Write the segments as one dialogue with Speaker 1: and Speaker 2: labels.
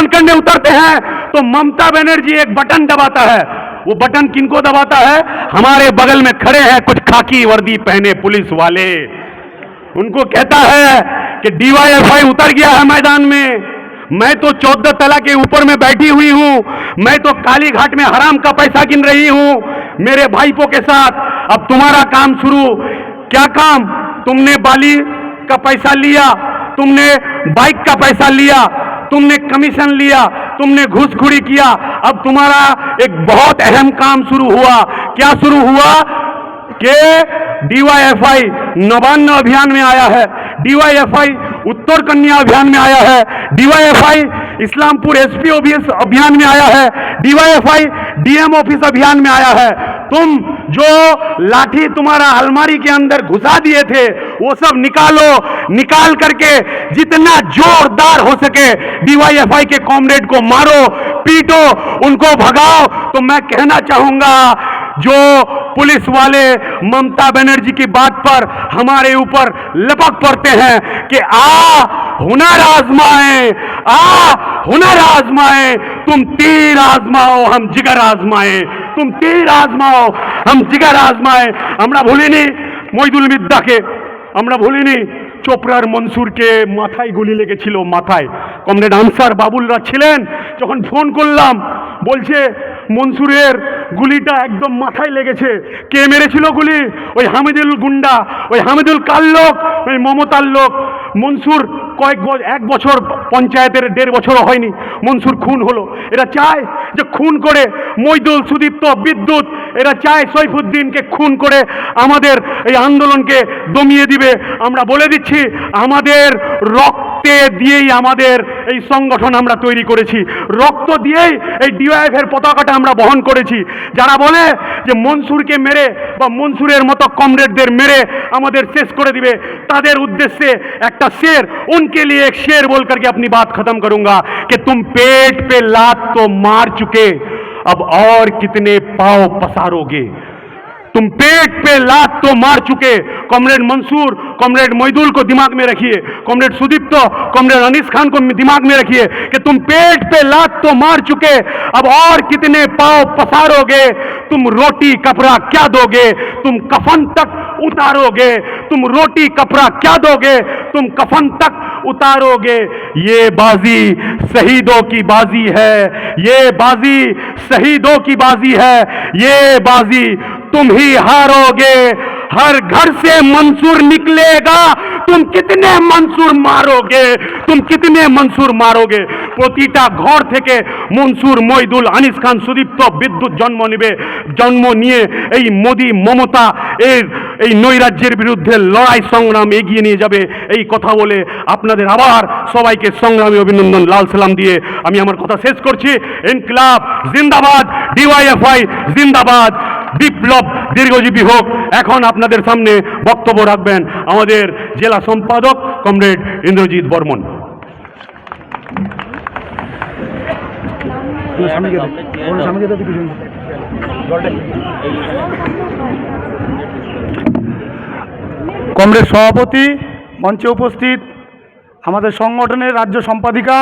Speaker 1: करने उतरते हैं तो ममता बनर्जी एक बटन दबाता है। वो बटन किनको दबाता है? हमारे बगल में खड़े हैं कुछ खाकी वर्दी पहने पुलिस वाले। उनको कहता है कि डीवाईएफआई उतर गया है मैदान में। मैं तो 14 तला के ऊपर में बैठी हुई हूं, मैं तो काली घाट में हराम का पैसा गिन रही हूं मेरे भाईपों के साथ। अब तुम्हारा काम शुरू। क्या काम? तुमने बाली का पैसा लिया, तुमने बाइक का पैसा लिया, तुमने कमीशन लिया, तुमने घूसखोरी किया। अब तुम्हारा एक बहुत अहम काम शुरू हुआ। क्या शुरू हुआ? कि डीवाईएफआई नवान्न अभियान में आया है, डीवाईएफआई उत्तर कन्या अभियान में आया है, डीवाईएफआई इस्लामपुर एसपी ऑफिस अभियान में आया है, डीवाईएफआई डीएम ऑफिस अभियान में आया है। तुम जो लाठी तुम्हारा अलमारी के अंदर घुसा दिए थे वो सब निकालो, निकाल करके जितना जोरदार हो सके डीवाईएफआई के कॉमरेड को मारो, पीटो, उनको भगाओ। तो मैं कहना चाहूंगा जो पुलिस वाले ममता बनर्जी की बात पर हमारे ऊपर लपक पड़ते हैं कि हुनर आजमाए, हुनर आजमाए, तुम तीर आजमाओ हम जिगर आजमाए, तुम तीर आजमाओ हम जिगर आजमाए। আমরা ভুলিনি মইদুল মিদ্দাকে, আমরা ভুলিনি চোপড়ার মনসুরকে মাথায় গুলি লেগেছিল, মাথায়। কমরেড আনসার বাবুলরা ছিলেন, যখন ফোন করলাম বলছে মনসুরের গুলিটা একদম মাথায় লেগেছে। কে মেরেছিল গুলি? ওই হামিদুল গুন্ডা, ওই হামিদুল কার লোক, ওই মমতার লোক। মনসুর এক বছর পঞ্চায়েতের 1.5 বছরও হয়নি মনসুর খুন হলো। এরা চায় যে খুন করে মইদুল, সুদীপ্ত, বিদ্যুৎ, এরা চায় সৈফুদ্দিনকে খুন করে আমাদের এই আন্দোলনকে দমিয়ে দিবে। আমরা বলে দিচ্ছি আমাদের রক্তে দিয়েই আমাদের এই সংগঠন আমরা তৈরি করেছি, রক্ত দিয়েই এই ডিওয়াইএফের পতাকাটা আমরা বহন করেছি। যারা বলে যে মনসুরকে মেরে বা মনসুরের মতো কমরেডদের মেরে আমাদের শেষ করে দিবে, তাদের উদ্দেশ্যে একটা शेर, उनके लिए एक शेर बोल करके अपनी बात खत्म करूंगा कि तुम पेट पे लात तो मार चुके, अब और कितने पांव पसारोगे? तुम पेट पे लात तो मार चुके। कॉमरेड मंसूर, कॉमरेड मोइदुल को दिमाग में रखिए, कॉमरेड सुदीप्त, कॉमरेड अनीस खान को दिमाग में रखिए कि तुम पेट पे लात तो मार चुके, अब और कितने पांव पसारोगे? तुम रोटी कपड़ा क्या दोगे? तुम कफन तक उतारोगे? तुम रोटी कपड़ा क्या दोगे? तुम कफन तक उतारोगे? ये बाजी शहीदों की बाजी है, ये बाजी शहीदों की बाजी है, ये बाजी तुम ही हारोगे। हर घर से मंसूर निकलेगा, तुम कितने मंसूर मारोगे? तुम कितने मंसूर मारोगे? প্রতিটা ঘর থেকে মনসুর, মইদুল, আনিস খান, সুদীপ্ত, বিদ্যুৎ জন্ম নিয়ে এই মোদি মমতা এই নৈরাজ্যের বিরুদ্ধে লড়াই সংগ্রাম এগিয়ে নিয়ে যাবে। এই কথা বলে আপনাদের আবার সবাইকে সংগ্রামী অভিনন্দন, লাল সালাম দিয়ে আমি আমার কথা শেষ করছি। ইনকিলাব জিন্দাবাদ, ডিওয়াইএফআই জিন্দাবাদ, বিপ্লব দীর্ঘজীবী হোক। এখন আপনাদের সামনে বক্তব্য রাখবেন আমাদের জেলা সম্পাদক কমরেড ইন্দ্রজিৎ বর্মন।
Speaker 2: কমরেড সভাপতি, মঞ্চে উপস্থিত আমাদের সংগঠনের রাজ্য সম্পাদিকা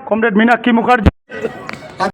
Speaker 2: কমরেড মীনাক্ষী মুখার্জি,